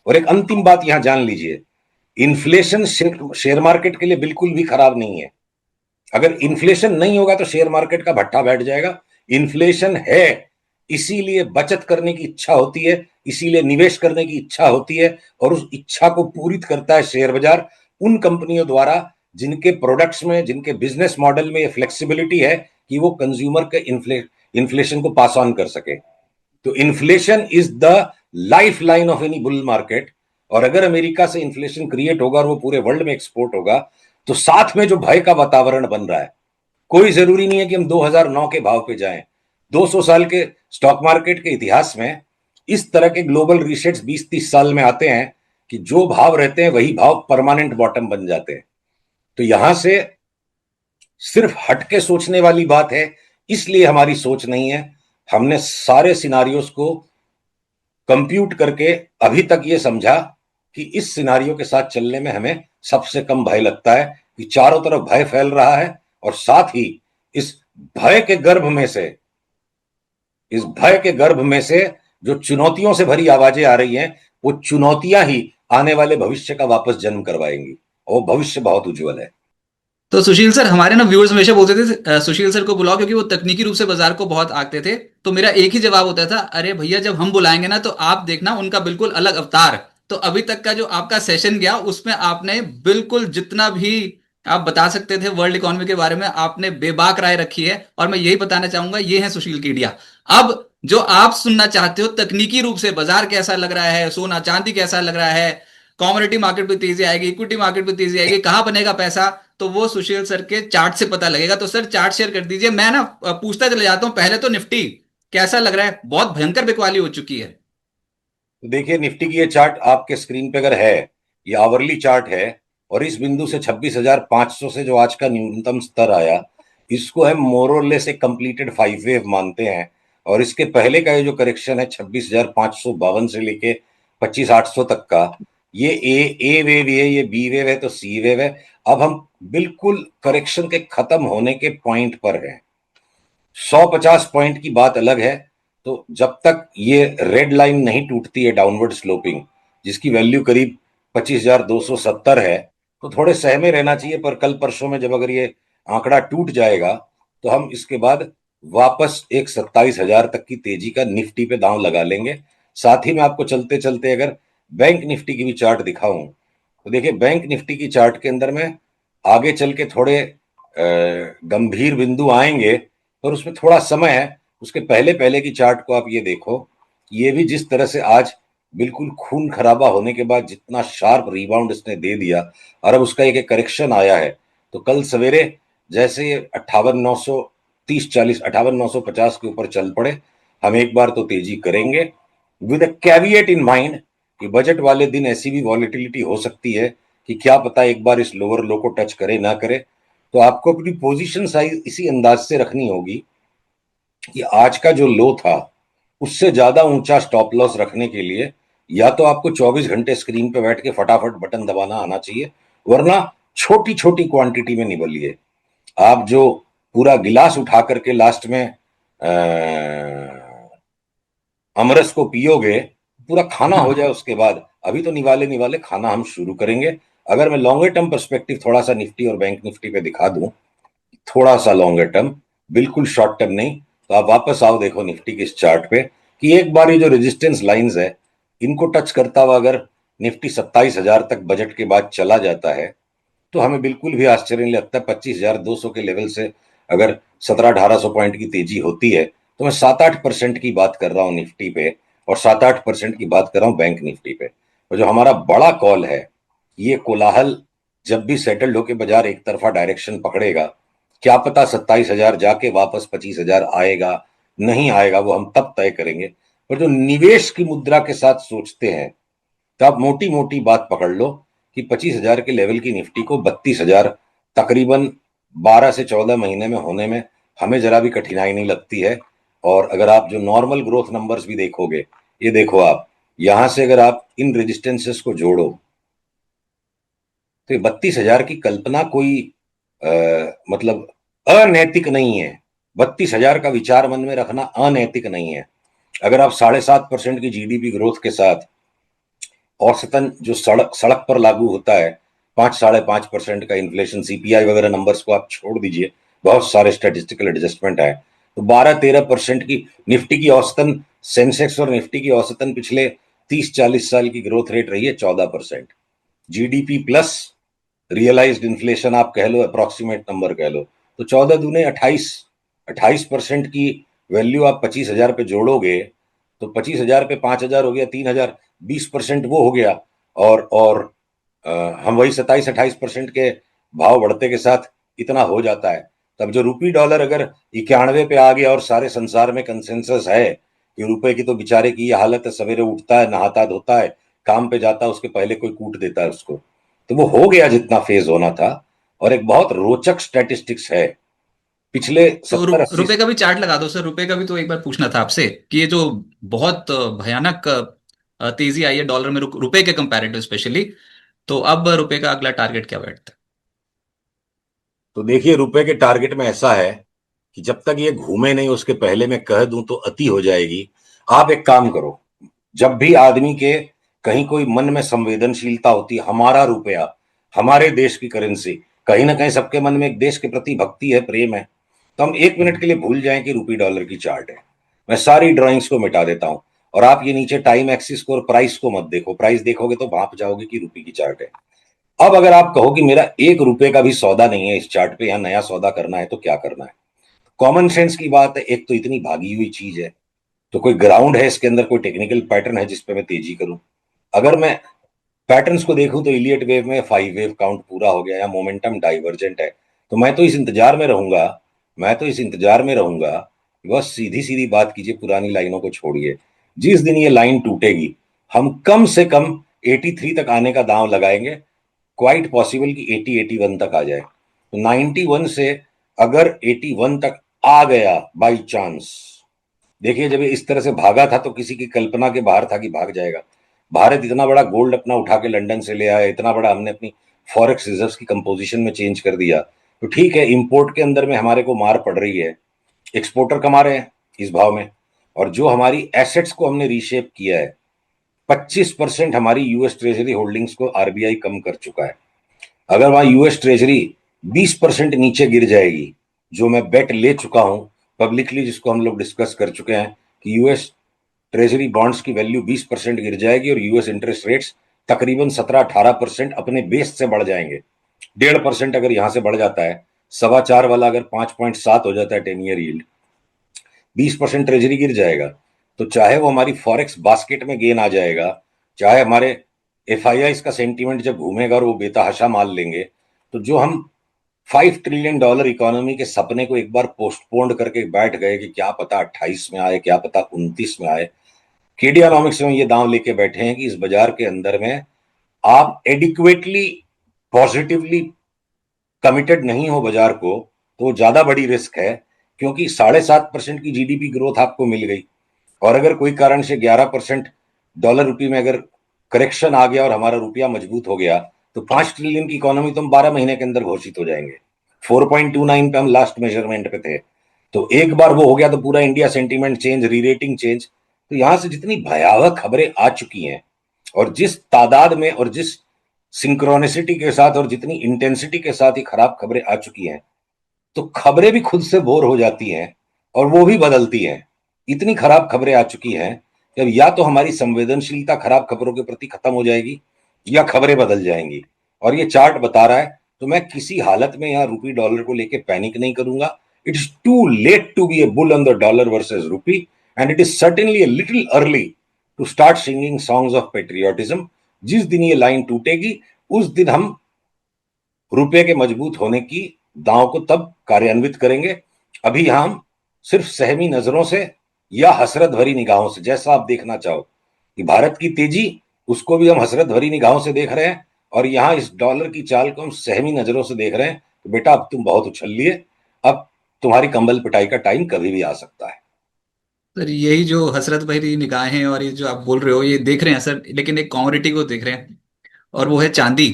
और एक अंतिम बात यहां जान लीजिए, इन्फ्लेशन शेयर मार्केट के लिए बिल्कुल भी खराब नहीं है। अगर इन्फ्लेशन नहीं होगा तो शेयर मार्केट का भट्ठा बैठ जाएगा। इन्फ्लेशन है इसीलिए बचत करने की इच्छा होती है, इसीलिए निवेश करने की इच्छा होती है, और उस इच्छा को पूरित करता है शेयर बाजार उन कंपनियों द्वारा जिनके प्रोडक्ट्स में, जिनके बिजनेस मॉडल में ये फ्लेक्सिबिलिटी है कि वो कंज्यूमर के इन्फ्लेशन को पास ऑन कर सके। तो inflation is the life line of any bull market. और अगर अमेरिका से इन्फ्लेशन क्रिएट होगा और वो पूरे वर्ल्ड में एक्सपोर्ट होगा, तो साथ में जो भय का वातावरण बन रहा है, कोई जरूरी नहीं है कि हम 2009 के भाव पे जाएं। 200 साल के स्टॉक मार्केट के इतिहास में इस तरह के ग्लोबल रीसेट्स 20-30 साल में आते हैं कि जो भाव रहते हैं वही भाव परमानेंट बॉटम बन जाते हैं। तो यहां से सिर्फ हटके सोचने वाली बात है, इसलिए हमारी सोच नहीं है। हमने सारे सिनारियोस को कंप्यूट करके अभी तक ये समझा कि इस सिनारियो के साथ चलने में हमें सबसे कम भय लगता है, कि चारों तरफ भय फैल रहा है और साथ ही इस भय के गर्भ में से इस भय के गर्भ में से जो चुनौतियों से भरी आवाजें आ रही हैं, वो चुनौतियां ही आने वाले भविष्य का वापस जन्म करवाएंगी, और वो भविष्य बहुत उज्जवल है। तो सुशील सर, हमारे ना व्यूअर्स हमेशा बोलते थे सुशील सर को बुलाओ, क्योंकि वो तकनीकी रूप से बाजार को बहुत आंकते थे। तो मेरा एक ही जवाब होता था, अरे भैया जब हम बुलाएंगे ना तो आप देखना उनका बिल्कुल अलग अवतार। तो अभी तक का जो आपका सेशन गया उसमें आपने बिल्कुल जितना भी आप बता सकते थे वर्ल्ड इकोनॉमी के बारे में आपने बेबाक राय रखी है, और मैं यही बताना चाहूंगा, ये है सुशील कीडिया। अब जो आप सुनना चाहते हो तकनीकी रूप से बाजार कैसा लग रहा है, सोना चांदी कैसा लग रहा है, कॉमोडिटी मार्केट में तेजी आएगी, इक्विटी मार्केट में तेजी आएगी, कहां बनेगा पैसा, तो वो सुशील सर के चार्ट से पता लगेगा। तो सर चार्ट शेयर कर दीजिए। मैं ना पूछता चले जाता हूं। पहले तो निफ्टी कैसा लग रहा है? बहुत भयंकर बिकवाली हो चुकी है। तो देखिए, निफ्टी की ये चार्ट आपके स्क्रीन पे अगर है, ये आवरली चार्ट है, और इस बिंदु से 26,500 से जो आज का न्यूनतम स्तर आया, इसको हम मोरलेस एक कंप्लीटेड 5 वेव मानते हैं। और इसके पहले का ये जो करेक्शन है 26,552 से लेके 25,800 तक का, ये ए वेव है, ये बी वेव है, तो सी वेव है। अब हम बिल्कुल करेक्शन के खत्म होने के पॉइंट पर हैं। 150 पॉइंट की बात अलग है। तो जब तक ये रेड लाइन नहीं टूटती है डाउनवर्ड स्लोपिंग, जिसकी वैल्यू करीब 25,270 है, तो थोड़े सहमे रहना चाहिए। पर कल परसों में जब अगर ये आंकड़ा टूट जाएगा, तो हम इसके बाद वापस एक 27,000 तक की तेजी का निफ्टी पे दांव लगा लेंगे। साथ ही में आपको चलते चलते अगर बैंक निफ्टी की भी चार्ट दिखाऊं, तो देखिए बैंक निफ्टी की चार्ट के अंदर में आगे चल के थोड़े गंभीर बिंदु आएंगे, पर उसमें थोड़ा समय है। उसके पहले पहले की चार्ट को आप ये देखो, ये भी जिस तरह से आज बिल्कुल खून खराबा होने के बाद जितना शार्प रिबाउंड इसने दे दिया, और अब उसका एक करेक्शन आया है। तो कल सवेरे जैसे ये 58,930-40, 58,950 के ऊपर चल पड़े, हम एक बार तो तेजी करेंगे, with a caveat in mind कि बजट वाले दिन ऐसी भी वॉलेटिलिटी हो सकती है कि क्या पता एक बार इस लोअर लो को टच करे ना करे। तो आपको अपनी पोजीशन साइज इसी अंदाज से रखनी होगी कि आज का जो लो था उससे ज्यादा ऊंचा स्टॉप लॉस रखने के लिए या तो आपको 24 घंटे स्क्रीन पे बैठ के फटाफट बटन दबाना आना चाहिए, वरना छोटी छोटी क्वांटिटी में निबलिए। आप जो पूरा गिलास उठा करके लास्ट में अमरस को पियोगे, पूरा खाना हो जाए उसके बाद, अभी तो निवाले निवाले खाना हम शुरू करेंगे। अगर मैं लॉन्गर टर्म पर्सपेक्टिव थोड़ा सा निफ्टी और बैंक निफ्टी पे दिखा दूं, थोड़ा सा लॉन्गर टर्म, बिल्कुल शॉर्ट टर्म नहीं, तो आप वापस आओ, देखो निफ्टी के इस चार्ट पे कि एक बार ये जो रेजिस्टेंस लाइंस है, इनको टच करता हुआ अगर निफ्टी 27,000 तक बजट के बाद चला जाता है, तो हमें बिल्कुल भी आश्चर्य नहीं लगता। 25,200 के लेवल से अगर 17-1800 पॉइंट की तेजी होती है, तो मैं 7-8% की बात कर रहा हूँ निफ्टी पे, और 7-8% की बात कर रहा हूँ बैंक निफ्टी पे। और जो हमारा बड़ा कॉल है, ये कोलाहल जब भी सेटल्ड होकर बाजार एक तरफा डायरेक्शन पकड़ेगा, क्या पता 27,000 जाके वापस 25,000 आएगा नहीं आएगा, वो हम तब तय करेंगे। पर जो निवेश की मुद्रा के साथ सोचते हैं, तो आप मोटी मोटी बात पकड़ लो कि 25,000 के लेवल की निफ्टी को 32,000 तकरीबन 12 से 14 महीने में होने में हमें जरा भी कठिनाई नहीं लगती है। और अगर आप जो नॉर्मल ग्रोथ नंबर्स भी देखोगे, ये देखो आप, यहां से अगर आप इन रेजिस्टेंसेस को जोड़ो, तो ये 32,000 की कल्पना कोई आ, मतलब अनैतिक नहीं है। 32,000 का विचार मन में रखना अनैतिक नहीं है। अगर आप 7.5% की जीडीपी ग्रोथ के साथ औसतन जो सड़क सड़क पर लागू होता है 5-5.5% का इन्फ्लेशन, सीपीआई वगैरह नंबर्स को आप छोड़ दीजिए, बहुत सारे स्टैटिस्टिकल एडजस्टमेंट है, तो 12-13% की निफ्टी की औसतन, सेंसेक्स और निफ्टी की औसतन पिछले 30-40 साल की ग्रोथ रेट रही है 14%। जीडीपी प्लस रियलाइज्ड इन्फ्लेशन आप कह लो, अप्रोक्सीमेट नंबर कह लो, तो 14 दूने 28, 28% की वैल्यू आप 25,000 पे जोड़ोगे, तो 25,000 पे 5,000 हो गया, 3,000, 20% वो हो गया। और हम वही 27-28% के भाव बढ़ते के साथ इतना हो जाता है। तब जो रूपी डॉलर अगर 91 पे आ गया और सारे संसार में कंसेंसस है कि रुपए की तो बेचारे की ये हालत है, सवेरे उठता है, नहाता धोता है, काम पे जाता है, उसके पहले कोई कूट देता है उसको, तो वो हो गया जितना फेज होना था, और एक बहुत रोचक स्टैटिस्टिक्स है। पिछले तो 70-80। रुपए का भी चार्ट लगा दो सर। रुपए का भी तो एक बार पूछना था आपसे कि ये जो बहुत भयानक तेजी आई है डॉलर में रुपए के कंपैरेटिव स्पेशली, तो अब रुपए का अगला टारगेट क्या बैठता तो देखिए, रुपए के टारगेट में ऐसा है कि जब तक ये घूमे नहीं उसके पहले मैं कह दूं तो अति हो जाएगी। आप एक काम करो, जब भी आदमी के कहीं कोई मन में संवेदनशीलता होती है, हमारा रुपया, हमारे देश की करेंसी, कहीं ना कहीं सबके मन में एक देश के प्रति भक्ति है, प्रेम है, तो हम एक है? मिनट के लिए भूल जाएं कि रुपी डॉलर की चार्ट है। मैं सारी ड्राइंग्स को मिटा देता हूं और आप ये नीचे टाइम एक्सिस को और प्राइस को मत देखो। प्राइस देखोगे तो भाप जाओगे कि रुपी की चार्ट है। अब अगर आप कहो कि मेरा एक रुपए का भी सौदा नहीं है इस चार्ट पे, या नया सौदा करना है, तो क्या करना है? कॉमन सेंस की बात है, एक तो इतनी भागी हुई चीज है, तो कोई ग्राउंड है इसके अंदर, कोई टेक्निकल पैटर्न है जिसपे मैं तेजी करूं? अगर मैं पैटर्न्स को देखूं तो इलियट वेव में 5 वेव काउंट पूरा हो गया या मोमेंटम डाइवर्जेंट है, तो मैं तो इस इंतजार में रहूंगा, कि बस सीधी सीधी बात कीजिए, पुरानी लाइनों को छोड़िए। जिस दिन ये लाइन टूटेगी, हम कम से कम 83 तक आने का दांव लगाएंगे। क्वाइट पॉसिबल कि 80-81 तक आ जाए। तो 91 से अगर 81 तक आ गया बाई चांस, देखिए जब ये इस तरह से भागा था तो किसी की कल्पना के बाहर था कि भाग जाएगा। भारत इतना बड़ा गोल्ड अपना उठा के लंदन से ले आया, इतना बड़ा हमने अपनी फॉरेक्स रिजर्व्स की कंपोजिशन में चेंज कर दिया, तो ठीक है, इंपोर्ट के अंदर में हमारे को मार पड़ रही है, एक्सपोर्टर कमा रहे हैं इस भाव में, और जो हमारी एसेट्स को हमने रीशेप किया है, 25% हमारी यूएस ट्रेजरी होल्डिंग्स को आरबीआई कम कर चुका है। अगर वहां यूएस ट्रेजरी 20% नीचे गिर जाएगी, जो मैं बेट ले चुका हूं पब्लिकली, जिसको हम लोग डिस्कस कर चुके हैं, कि यूएस ट्रेजरी बॉन्ड्स की वैल्यू 20% गिर जाएगी और यूएस इंटरेस्ट रेट्स तकरीबन 17-18% अपने बेस से बढ़ जाएंगे। 1.5% अगर यहां से बढ़ जाता है, 4.25 वाला अगर 5.7 हो जाता है 10 ईयर यील्ड, 20% ट्रेजरी गिर जाएगा, तो चाहे वो हमारी फॉरेक्स बास्केट में गेन आ जाएगा, चाहे हमारे एफआईआई का सेंटीमेंट जब घूमेगा और वो बेतहाशा माल लेंगे, तो जो हम $5 ट्रिलियन इकोनॉमी के सपने को एक बार पोस्टपोन्ड करके बैठ गए कि क्या पता 28 में आए, क्या पता 29 में आए, केडियानॉमिक्स में ये दांव लेके बैठे हैं कि इस बाजार के अंदर में आप एडिक्वेटली पॉजिटिवली कमिटेड नहीं हो बाजार को, तो वो ज्यादा बड़ी रिस्क है। क्योंकि 7.5% की जीडीपी ग्रोथ आपको मिल गई, और अगर कोई कारण से 11% डॉलर रुपये में अगर करेक्शन आ गया और हमारा रुपया मजबूत हो गया, तो 5 ट्रिलियन की इकोनॉमी तो हम 12 महीने के अंदर घोषित हो जाएंगे। 4.29 पे हम लास्ट मेजरमेंट पे थे। तो एक बार वो हो गया तो पूरा India sentiment change, rerating change. तो यहां से जितनी भयावह खबरें आ चुकी हैं, और जिस तादाद में और जिस सिंक्रोनिसिटी के साथ और जितनी इंटेंसिटी के साथ ये खराब खबरें आ चुकी हैं, तो खबरें भी खुद से बोर हो जाती हैं और वो भी बदलती हैं। इतनी खराब खबरें आ चुकी हैं कि अब या तो हमारी संवेदनशीलता खराब खबरों के प्रति खत्म हो जाएगी, या खबरें बदल जाएंगी। और ये चार्ट बता रहा है, तो मैं किसी हालत में यहाँ रुपी डॉलर को लेके पैनिक नहीं करूंगा। It is too late to be a bull on the dollar versus rupee, and it is certainly a little early to start singing songs of patriotism. जिस दिन ये लाइन टूटेगी, उस दिन हम रुपये के मजबूत होने की दांव को तब कार्यान्वित करेंगे। अभी हम सिर्फ सहमी नजरों से या हसरत भरी निगाहों से, जैसा आप देखना चाहो, कि भारत की तेजी, उसको भी हम हसरत भरी निगाहों से देख रहे हैं, और यहां इस डॉलर की चाल को हम सहमी नजरों से देख रहे हैं। तो बेटा, अब तुम बहुत उछल लिए, अब तुम्हारी कंबल पिटाई का टाइम कभी भी आ सकता है। सर यही जो हसरत भरी निगाहें और ये जो आप बोल रहे हो ये देख रहे हैं सर, लेकिन एक कमोडिटी को देख रहे हैं, और वो है चांदी।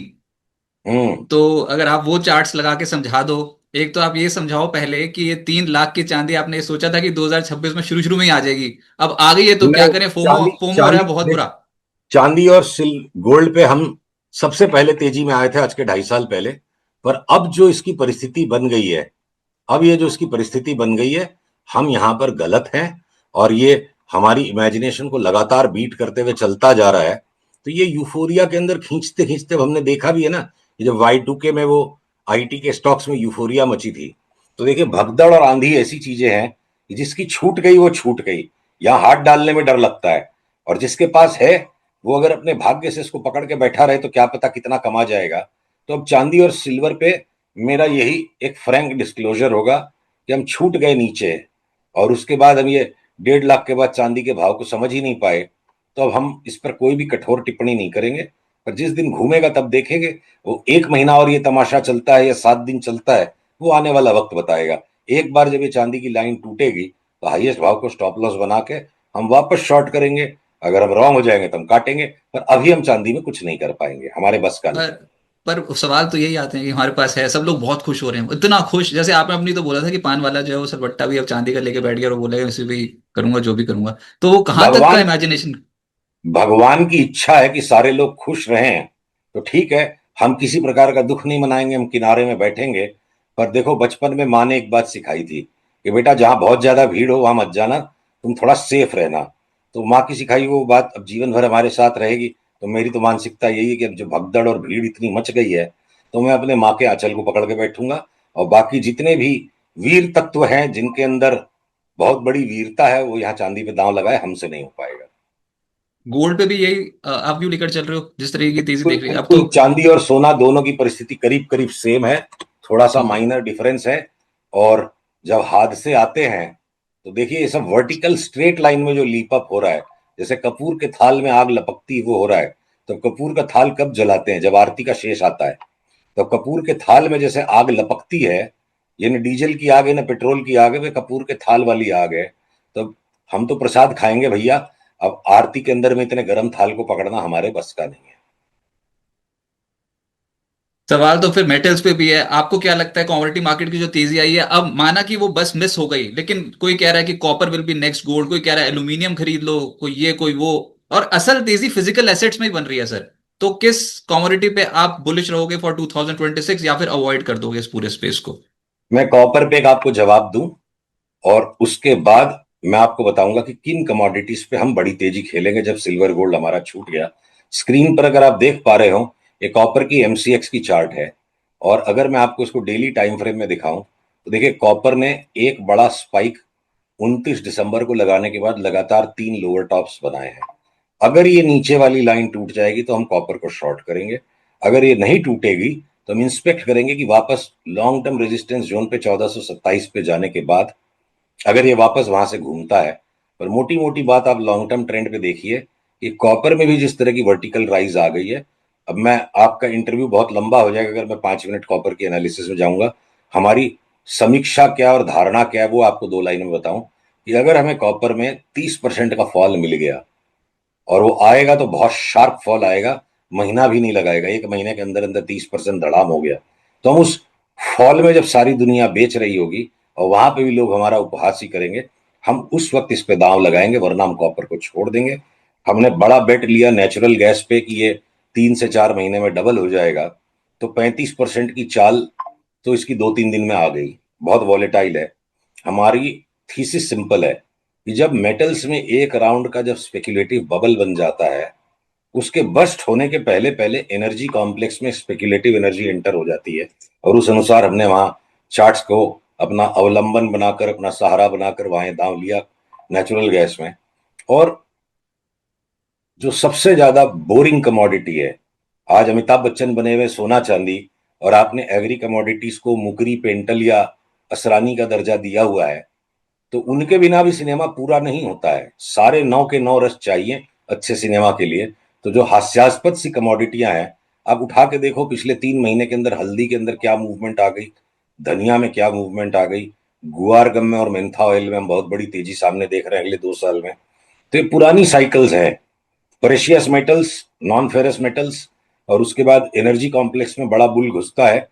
हम्म। तो अगर आप वो चार्ट्स लगा के समझा दो। एक तो आप ये समझाओ पहले कि ये 3 लाख की चांदी आपने सोचा था कि 2026 में शुरू शुरू में ही आ जाएगी, अब आ गई है तो क्या नहीं, करें? फोमो चांदी फोमो हो रहा चांदी है बहुत देख, बुरा। चांदी और सिल गोल्ड पे हम सबसे पहले तेजी में आए थे आज के 2.5 साल पहले। पर अब जो इसकी परिस्थिति बन गई है, अब ये जो इसकी परिस्थिति बन गई है, हम यहाँ पर गलत हैं, और ये हमारी इमेजिनेशन को लगातार बीट करते हुए चलता जा रहा है। तो ये यूफोरिया के अंदर खींचते खींचते हमने देखा भी है ना, ये जब Y2K में वो आईटी के स्टॉक्स में यूफोरिया मची थी, तो देखिए भगदड़ और आंधी ऐसी चीजें हैं कि जिसकी छूट गई वो छूट गई, यहाँ हाथ डालने में डर लगता है। और जिसके पास है, वो अगर अपने भाग्य से इसको पकड़ के बैठा रहे तो क्या पता कितना कमा जाएगा। तो अब चांदी और सिल्वर पे मेरा यही एक फ्रैंक डिस्क्लोजर होगा कि हम छूट गए नीचे, और उसके बाद हम ये 1.5 लाख के बाद चांदी के भाव को समझ ही नहीं पाए, तो अब हम इस पर कोई भी कठोर टिप्पणी नहीं करेंगे। पर जिस दिन घूमेगा तब देखेंगे। वो 1 महीना और ये तमाशा चलता है या 7 दिन चलता है, वो आने वाला वक्त बताएगा। एक बार जब ये चांदी की लाइन टूटेगी तो हाईएस्ट भाव को स्टॉप लॉस बना के हम वापस शॉर्ट करेंगे। अगर हम रॉन्ग हो जाएंगे तो हम काटेंगे, पर अभी हम चांदी में कुछ नहीं कर पाएंगे, हमारे बस का नहीं पर है। पर सवाल तो यही आते हैं कि हमारे पास है, सब लोग बहुत खुश हो रहे हैं, इतना खुश, जैसे आपने अपनी तो बोला था कि पान वाला जो है वो सरबट्टा भी अब चांदी का लेके बैठ गया और बोलेगा इसे भी करूंगा जो भी करूंगा। तो वो कहाँ तक का भगवान इमेजिनेशन। भगवान की इच्छा है कि सारे लोग खुश रहें, तो ठीक है। हम किसी प्रकार का दुख नहीं मनाएंगे, हम किनारे में बैठेंगे। पर देखो, बचपन में माँ ने एक बात सिखाई थी कि बेटा जहां बहुत ज्यादा भीड़ हो वहां मत जाना, तुम थोड़ा सेफ रहना। तो माँ की सिखाई वो बात अब जीवन भर हमारे साथ रहेगी। तो मेरी तो मानसिकता यही है कि अब जो भगदड़ और भीड़ इतनी मच गई है, तो मैं अपने माँ के आंचल को पकड़ के बैठूंगा। और बाकी जितने भी वीर तत्व हैं जिनके अंदर बहुत बड़ी वीरता है, वो यहाँ चांदी पे दांव लगाए, हमसे नहीं हो पाएगा। गोल्ड पे भी यही आप क्यों लेकर चल रहे हो, जिस तरीके की तेजी बिल्कुल देख रही है अब तो। बिल्कुल, चांदी और सोना दोनों की परिस्थिति करीब करीब सेम है, थोड़ा सा हम्म। माइनर डिफरेंस है। और जब हादसे आते हैं तो देखिए, ये सब वर्टिकल स्ट्रेट लाइन में जो लीप अप हो रहा है, जैसे कपूर के थाल में आग लपकती वो हो रहा है। तो कपूर का थाल कब जलाते हैं? जब आरती का शेष आता है। तो कपूर के थाल में जैसे आग लपकती है, ये न डीजल की आग है न पेट्रोल की आग है, वे कपूर के थाल वाली आग है। तो हम तो प्रसाद खाएंगे भैया, अब आरती के अंदर में इतने गर्म थाल को पकड़ना हमारे बस का नहीं है। सवाल तो फिर मेटल्स पे भी है, आपको क्या लगता है कमोडिटी मार्केट की जो तेजी आई है, अब माना कि वो बस मिस हो गई, लेकिन कोई कह रहा है कि copper will be next gold, कोई कह रहा है एल्यूमिनियम खरीद लो, कोई ये कोई वो, और असल तेजी फिजिकल एसेट्स में ही बन रही है सर। तो किस कमोडिटी पे आप बुलिश रहोगे फॉर 2026, या फिर अवॉइड कर दोगे इस पूरे स्पेस को। मैं कॉपर पे एक आपको जवाब दूं, और उसके बाद मैं आपको बताऊंगा कि किन कमोडिटीज पे हम बड़ी तेजी खेलेंगे जब सिल्वर गोल्ड हमारा छूट गया। स्क्रीन पर अगर आप देख पा रहे हो, ये कॉपर की एमसीएक्स की चार्ट है। और अगर मैं आपको इसको डेली टाइम फ्रेम में दिखाऊं, तो देखिए कॉपर ने एक बड़ा स्पाइक 29 दिसंबर को लगाने के बाद लगातार 3 लोअर टॉप्स बनाए हैं। अगर ये नीचे वाली लाइन टूट जाएगी तो हम कॉपर को शॉर्ट करेंगे। अगर ये नहीं टूटेगी तो हम इंस्पेक्ट करेंगे कि वापस लॉन्ग टर्म रेजिस्टेंस जोन पे 1427 पे जाने के बाद अगर ये वापस वहां से घूमता है। पर मोटी मोटी बात आप लॉन्ग टर्म ट्रेंड पे देखिए कि कॉपर में भी जिस तरह की वर्टिकल राइज आ गई है। अब मैं, आपका इंटरव्यू बहुत लंबा हो जाएगा अगर मैं 5 मिनट कॉपर के एनालिसिस में जाऊंगा। हमारी समीक्षा क्या और धारणा क्या है वो आपको 2 लाइन में बताऊं कि अगर हमें कॉपर में 30% का फॉल मिल गया, और वो आएगा तो बहुत शार्प फॉल आएगा, महीना भी नहीं लगाएगा, 1 महीने के अंदर अंदर 30% धड़ाम हो गया, तो हम उस फॉल में जब सारी दुनिया बेच रही होगी और वहां पे भी लोग हमारा उपहास ही करेंगे, हम उस वक्त इस पे दांव लगाएंगे, वरना हम कॉपर को छोड़ देंगे। हमने बड़ा बेट लिया नेचुरल गैस पे कि ये 3 से 4 महीने में डबल हो जाएगा, तो 35% की चाल तो इसकी 2-3 दिन में आ गई। बहुत वॉलेटाइल है। हमारी थीसिस सिंपल है कि जब मेटल्स में एक राउंड का जब स्पेक्युलेटिव बबल बन जाता है, उसके बस्ट होने के पहले पहले एनर्जी कॉम्प्लेक्स में स्पेक्युलेटिव एनर्जी एंटर हो जाती है। और उस अनुसार हमने वहां चार्ट्स को अपना अवलंबन बनाकर, अपना सहारा बनाकर वहां दांव लिया नेचुरल गैस में। और जो सबसे ज्यादा बोरिंग कमोडिटी है, आज अमिताभ बच्चन बने हुए सोना चांदी, और आपने एग्री कमोडिटीज को मुकरी, पेंटल या असरानी का दर्जा दिया हुआ है, तो उनके बिना भी सिनेमा पूरा नहीं होता है। सारे 9 के 9 रस चाहिए अच्छे सिनेमा के लिए। तो जो हास्यास्पद सी कमोडिटियां हैं, आप उठा के देखो पिछले 3 महीने के अंदर हल्दी के अंदर क्या मूवमेंट आ गई, धनिया में क्या मूवमेंट आ गई, गुआर गम में और मेंथा ऑयल में हम बहुत बड़ी तेजी सामने देख रहे हैं अगले 2 साल में। तो ये पुरानी साइकिल्स हैं। Precious metals, non ferrous metals, और उसके बाद एनर्जी कॉम्प्लेक्स में बड़ा बुल घुसता है,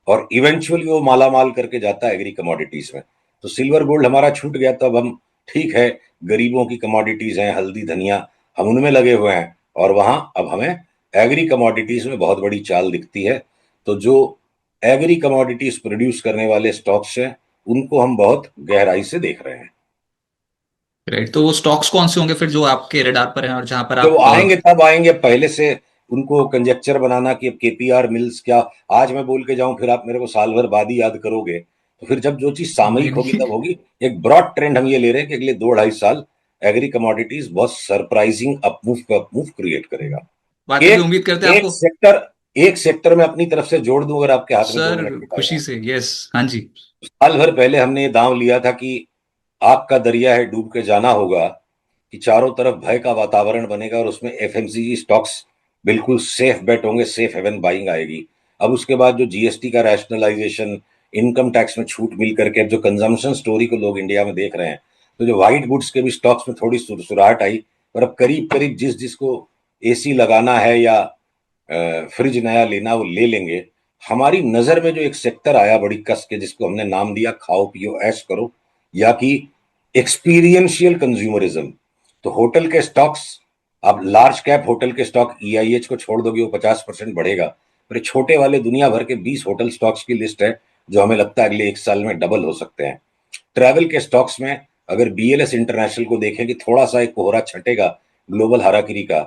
और इवेंचुअली वो माला माल करके जाता है एग्री कमोडिटीज में। तो सिल्वर गोल्ड हमारा छूट गया, तो अब हम, ठीक है, गरीबों की कमोडिटीज हैं, हल्दी धनिया, हम उनमें लगे हुए हैं, और वहां अब हमें एग्री कमोडिटीज में बहुत बड़ी चाल दिखती है। तो जो एग्री कमोडिटीज प्रोड्यूस करने वाले स्टॉक्स हैं, उनको हम बहुत गहराई से देख रहे हैं। राइट, तो वो स्टॉक्स कौन से होंगे फिर जो आपके रडार पर हैं और जहां पर जो आप आएंगे तब आएंगे, पहले से उनको कंजेक्चर बनाना कि अब केपीआर मिल्स क्या, आज मैं बोल के जाऊं फिर आप मेरे को साल भर बाद ही याद करोगे। तो फिर जब जो चीज नहीं सामयिक होगी नहीं। तब होगी। एक ब्रॉड ट्रेंड हम ये ले रहे हैं कि अगले 2-2.5 साल एग्री कमोडिटीज बहुत सरप्राइजिंग अपमूव क्रिएट करेगा। वाकई भी एक उम्मीद करते हैं एक आपको। सेक्टर एक सेक्टर में अपनी तरफ से जोड़ दूं, अगर आपके हाथ में 2 मिनट सर की टाइम खुशी हो। से, यस, हाँ जी। साल भर पहले हमने ये दांव लिया था कि आग का दरिया है, डूब के जाना होगा, कि चारों तरफ भय का वातावरण बनेगा और उसमें एफएमसीजी स्टॉक्स बिल्कुल सेफ बेट होंगे, सेफ हेवन बाइंग आएगी। अब उसके बाद जो जीएसटी का रैशनलाइजेशन, इनकम टैक्स में छूट मिल करके अब जो कंजम्पशन स्टोरी को लोग इंडिया में देख रहे हैं, तो जो व्हाइट गुड्स के भी स्टॉक्स में थोड़ी सुरसुराहट आई। और अब करीब करीब जिस जिसको एसी लगाना है या फ्रिज नया लेना वो ले लेंगे। हमारी नजर में जो एक सेक्टर आया बड़ी कस के, जिसको हमने नाम दिया खाओ पियो ऐश करो, या कि एक्सपीरियंशियल कंज्यूमरिज्म। तो होटल के स्टॉक्स, आप लार्ज कैप होटल के स्टॉक ईआईएच को छोड़ दोगे वो 50% बढ़ेगा, पर छोटे वाले दुनिया भर के 20 होटल स्टॉक्स की लिस्ट है जो हमें लगता है अगले 1 साल में डबल हो सकते हैं। ट्रैवल के स्टॉक्स में अगर बीएलएस इंटरनेशनल को देखें कि थोड़ा सा एक कोहरा छटेगा ग्लोबल हाराकिरी का,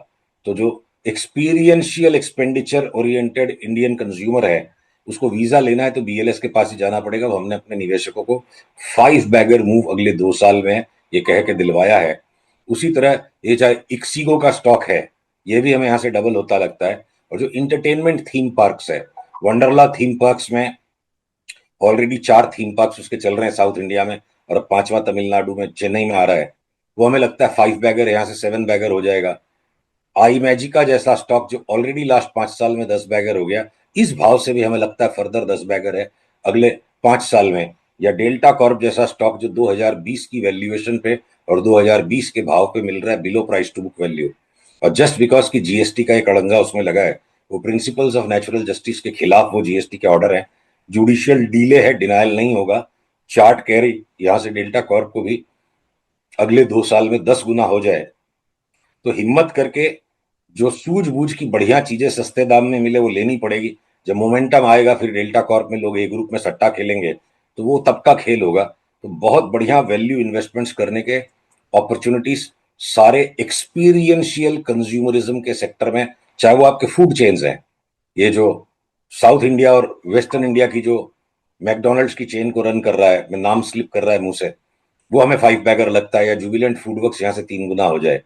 तो जो experiential expenditure oriented Indian consumer है उसको वीजा लेना है तो बीएलएस के पास ही जाना पड़ेगा। वो हमने अपने निवेशकों को 5 बैगर मूव अगले 2 साल में ये कह के दिलवाया है। उसी तरह ये चाहे इक्सिगो का स्टॉक है, ये भी हमें यहां से डबल होता लगता है। और जो इंटरटेनमेंट थीम पार्क्स है, वंडरला थीम पार्क्स में ऑलरेडी 4 थीम पार्क्स उसके चल रहे हैं साउथ इंडिया में, और अब 5वां तमिलनाडु में चेन्नई में आ रहा है। वो हमें लगता है 5 बैगर यहाँ से 7 बैगर हो जाएगा। आई मैजिका जैसा स्टॉक जो ऑलरेडी लास्ट 5 साल में 10 बैगर हो गया, इस भाव से भी हमें लगता है फर्दर 10 बैगर है अगले 5 साल में। या डेल्टा कॉर्प जैसा स्टॉक जो 2020 की वैल्यूएशन पे और 2020 के भाव पे मिल रहा है below price to book value, और जस्ट बिकॉज की जीएसटी का एक अड़ंगा उसमें लगा है, वो प्रिंसिपल्स ऑफ नेचुरल जस्टिस के खिलाफ वो जीएसटी के ऑर्डर है। जुडिशियल डीले है, डिनायल नहीं होगा। चार्ट कह रही यहां से डेल्टा कॉर्प को भी अगले 2 साल में 10 गुना हो जाए। तो हिम्मत करके जो सूझबूझ की बढ़िया चीजें सस्ते दाम में मिले वो लेनी पड़ेगी। जब मोमेंटम आएगा फिर डेल्टा कॉर्प में लोग ए ग्रुप में सट्टा खेलेंगे, तो वो तब का खेल होगा। तो बहुत बढ़िया वैल्यू इन्वेस्टमेंट्स करने के अपॉर्चुनिटीज सारे एक्सपीरियंशियल कंज्यूमरिज्म के सेक्टर में, चाहे वो आपके फूड चेन्स हैं, ये जो साउथ इंडिया और वेस्टर्न इंडिया की जो मैकडोनल्ड्स की चेन को रन कर रहा है, मैं नाम स्लिप कर रहा है मुंह से, वो हमें 5 बैगर लगता है। या जुबिलेंट फूडवर्क्स यहाँ से 3 गुना हो जाए।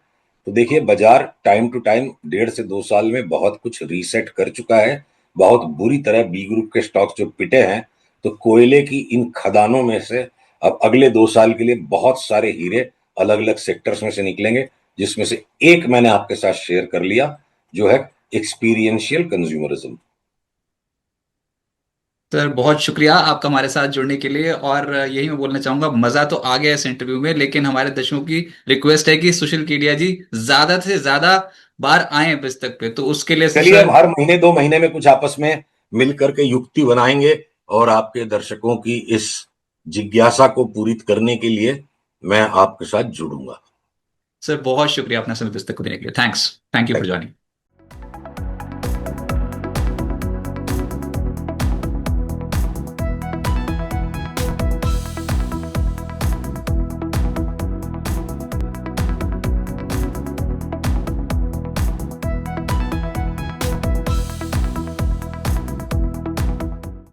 तो देखिए बाजार टाइम टू टाइम 1.5 से 2 साल में बहुत कुछ रीसेट कर चुका है। बहुत बुरी तरह बी ग्रुप के स्टॉक्स जो पिटे हैं, तो कोयले की इन खदानों में से अब अगले 2 साल के लिए बहुत सारे हीरे अलग अलग सेक्टर्स में से निकलेंगे, जिसमें से एक मैंने आपके साथ शेयर कर लिया जो है एक्सपीरियंशियल कंज्यूमरिज्म। सर बहुत शुक्रिया आपका हमारे साथ जुड़ने के लिए। और यही मैं बोलना चाहूंगा, मजा तो आ गया इस इंटरव्यू में, लेकिन हमारे दर्शकों की रिक्वेस्ट है कि सुशील केडिया जी ज्यादा से ज्यादा बार आए पुस्तक पे, तो उसके लिए चलिए अब सर। हर महीने 2 महीने में कुछ आपस में मिल करके युक्ति बनाएंगे, और आपके दर्शकों की इस जिज्ञासा को पूरी करने के लिए मैं आपके साथ जुड़ूंगा। सर बहुत शुक्रिया अपना समय पुस्तक को देने के लिए। Thanks, thank you for thank joining.